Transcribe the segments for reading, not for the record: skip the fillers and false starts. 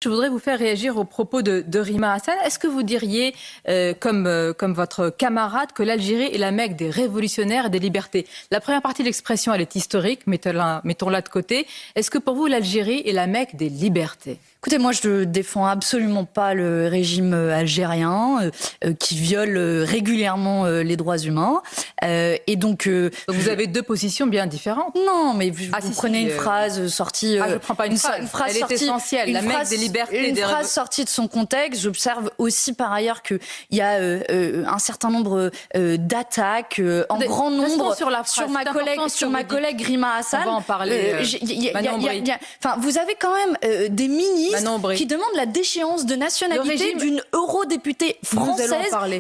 Je voudrais vous faire réagir aux propos de Rima Hassan. Est-ce que vous diriez, comme votre camarade, que l'Algérie est la Mecque des révolutionnaires et des libertés? La première partie de l'expression, elle est historique, mettons-la de côté. Est-ce que pour vous, l'Algérie est la Mecque des libertés? Écoutez, moi je ne défends absolument pas le régime algérien qui viole régulièrement les droits humains. Et donc vous avez deux positions bien différentes. Non, mais vous prenez une phrase sortie... je ne prends pas une phrase, elle est essentielle, la Mecque des libertés. Une phrase sortie de son contexte. J'observe aussi par ailleurs qu'il y a un certain nombre d'attaques en grand nombre sur ma collègue Rima Hassan. On va en parler. Vous avez quand même des ministres qui demande la déchéance de nationalité d'une eurodéputée française,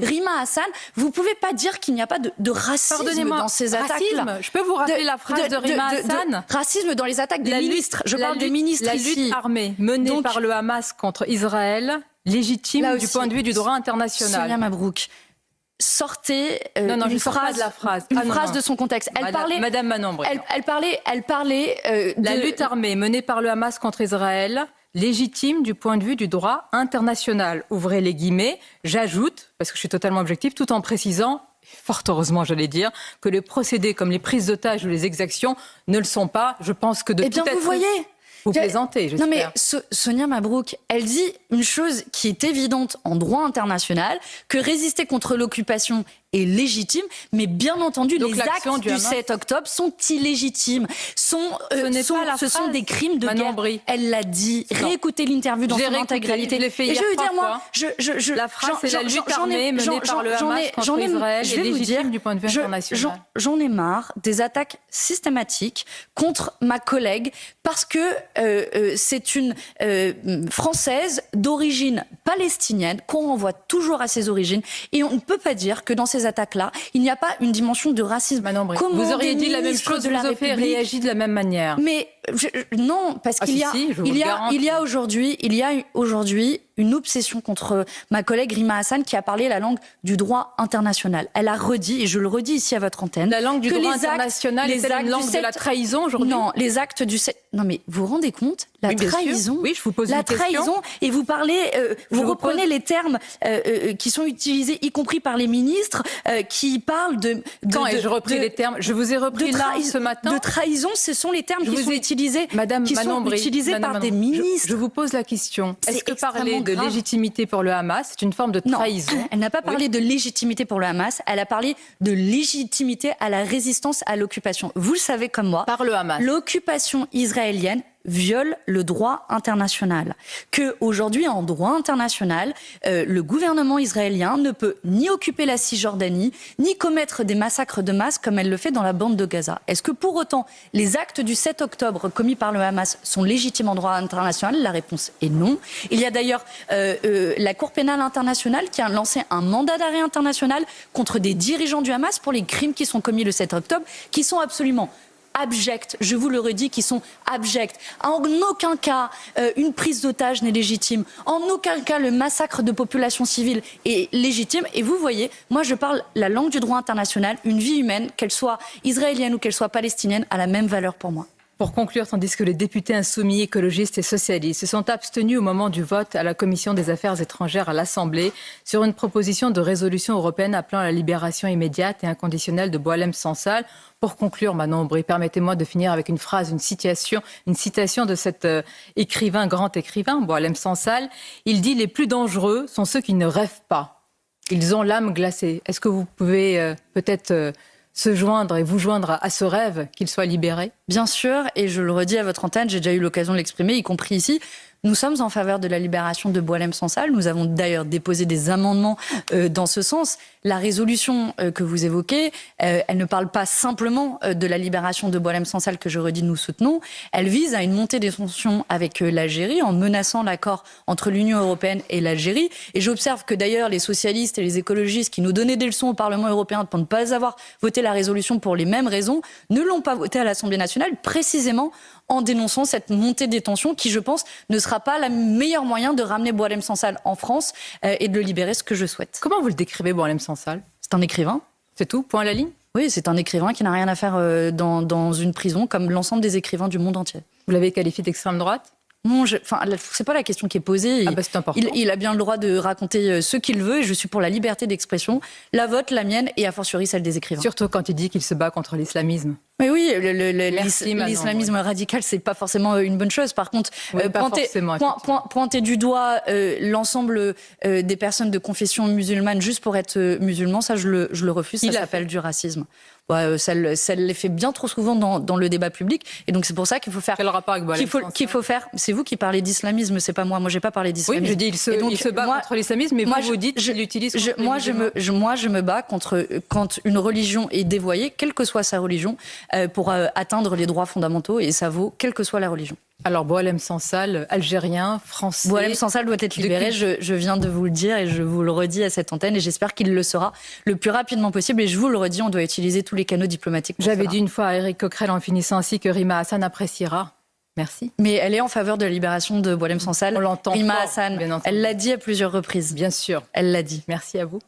Rima Hassan. Vous ne pouvez pas dire qu'il n'y a pas de racisme dans ces attaques-là. Je peux vous rappeler la phrase de Rima Hassan? Racisme dans les attaques des ministres. Je parle des ministres ici. La lutte armée menée par le Hamas contre Israël, légitime du point de vue du droit international. Sonia Mabrouk, sortez une phrase de son contexte. Madame Manon-Bré. Elle parlait la lutte armée menée par le Hamas contre Israël, légitime du point de vue du droit international. Ouvrez les guillemets. J'ajoute, parce que je suis totalement objective, tout en précisant, fort heureusement j'allais dire, que les procédés comme les prises d'otages ou les exactions ne le sont pas. Je pense que de tout être... vous voyez. Vous plaisantez, j'espère. Non mais Sonia Mabrouk, elle dit une chose qui est évidente en droit international, que résister contre l'occupation est légitime, mais bien entendu, les actes du 7 octobre sont illégitimes. Ce sont des crimes de guerre. Elle l'a dit. Réécoutez l'interview dans son intégralité. Et je veux dire, moi, la phrase, c'est la lutte armée menée par le Hamas contre Israël est légitime du point de vue international. J'en ai marre des attaques systématiques contre ma collègue parce que c'est une Française d'origine palestinienne qu'on renvoie toujours à ses origines et on ne peut pas dire que dans ces attaques-là, il n'y a pas une dimension de racisme. Vous auriez dit la même chose, vous auriez réagi de la même manière. Mais non, parce qu'il y a aujourd'hui une obsession contre ma collègue Rima Hassan qui a parlé la langue du droit international. Elle a redit, et je le redis ici à votre antenne, la langue du droit international est une langue de la trahison aujourd'hui. Non, les actes du... Non mais vous vous rendez compte? La trahison. Oui, je vous pose une question. La trahison, et vous parlez, vous reprenez les termes qui sont utilisés, y compris par les ministres, qui parlent de... Quand ai-je repris les termes? Je vous ai repris là ce matin. De trahison, ce sont les termes qui sont utilisés par des ministres. Je vous pose la question. Est-ce que parler de légitimité pour le Hamas, c'est une forme de trahison? Non, elle n'a pas parlé de légitimité pour le Hamas, elle a parlé de légitimité à la résistance à l'occupation. Vous le savez comme moi, par le Hamas. L'occupation israélienne viole le droit international. Que aujourd'hui, en droit international, le gouvernement israélien ne peut ni occuper la Cisjordanie, ni commettre des massacres de masse comme elle le fait dans la bande de Gaza. Est-ce que pour autant, les actes du 7 octobre commis par le Hamas sont légitimes en droit international? La réponse est non. Il y a d'ailleurs la Cour pénale internationale qui a lancé un mandat d'arrêt international contre des dirigeants du Hamas pour les crimes qui sont commis le 7 octobre, qui sont absolument abjects, je vous le redis, qui sont abjects. En aucun cas, une prise d'otage n'est légitime. En aucun cas, le massacre de populations civiles est légitime. Et vous voyez, moi je parle la langue du droit international. Une vie humaine, qu'elle soit israélienne ou qu'elle soit palestinienne, a la même valeur pour moi. Pour conclure, tandis que les députés insoumis, écologistes et socialistes se sont abstenus au moment du vote à la Commission des Affaires étrangères à l'Assemblée sur une proposition de résolution européenne appelant à la libération immédiate et inconditionnelle de Boualem Sansal. Pour conclure, Manon-Bré, permettez-moi de finir avec une phrase, une citation de cet grand écrivain, Boualem Sansal. Il dit « Les plus dangereux sont ceux qui ne rêvent pas. Ils ont l'âme glacée ». Est-ce que vous pouvez peut-être... se joindre et vous joindre à ce rêve qu'il soit libéré? Bien sûr, et je le redis à votre antenne, j'ai déjà eu l'occasion de l'exprimer, y compris ici. Nous sommes en faveur de la libération de Boualem Sansal. Nous avons d'ailleurs déposé des amendements dans ce sens. La résolution que vous évoquez, elle ne parle pas simplement de la libération de Boualem Sansal, que je redis nous soutenons. Elle vise à une montée des tensions avec l'Algérie en menaçant l'accord entre l'Union européenne et l'Algérie. Et j'observe que d'ailleurs les socialistes et les écologistes qui nous donnaient des leçons au Parlement européen pour ne pas avoir voté la résolution pour les mêmes raisons, ne l'ont pas votée à l'Assemblée nationale, précisément en dénonçant cette montée des tensions qui, je pense, ne sera pas le meilleur moyen de ramener Boualem Sansal en France et de le libérer, ce que je souhaite. Comment vous le décrivez, Boualem Sansal? C'est un écrivain. C'est tout? Point à la ligne? Oui, c'est un écrivain qui n'a rien à faire dans une prison, comme l'ensemble des écrivains du monde entier. Vous l'avez qualifié d'extrême droite? Non, c'est pas la question qui est posée. C'est important. Il a bien le droit de raconter ce qu'il veut et je suis pour la liberté d'expression, la vôtre, la mienne et a fortiori celle des écrivains. Surtout quand il dit qu'il se bat contre l'islamisme. Mais oui, l'islamisme radical, c'est pas forcément une bonne chose. Par contre, pointer du doigt l'ensemble des personnes de confession musulmane juste pour être musulman, ça je le refuse. Ça s'appelle du racisme. Ça l'est fait bien trop souvent dans le débat public, et donc c'est pour ça qu'il faut faire. Quel rapport avec qu'il faut faire. C'est vous qui parlez d'islamisme, c'est pas moi. Moi, j'ai pas parlé d'islamisme. Oui, je dis il se bat contre l'islamisme, mais vous dites qu'il utilise. Moi, je me bats contre quand une religion est dévoyée, quelle que soit sa religion, pour atteindre les droits fondamentaux, et ça vaut quelle que soit la religion. Alors, Boualem Sansal, algérien, français. Boualem Sansal doit être libéré, je viens de vous le dire et je vous le redis à cette antenne et j'espère qu'il le sera le plus rapidement possible. Et je vous le redis, on doit utiliser tous les canaux diplomatiques pour J'avais dit une fois à Éric Coquerel en finissant ainsi que Rima Hassan appréciera. Merci. Mais elle est en faveur de la libération de Boualem Sansal. On l'entend Rima fort, Hassan, elle l'a dit à plusieurs reprises. Bien sûr. Elle l'a dit. Merci à vous.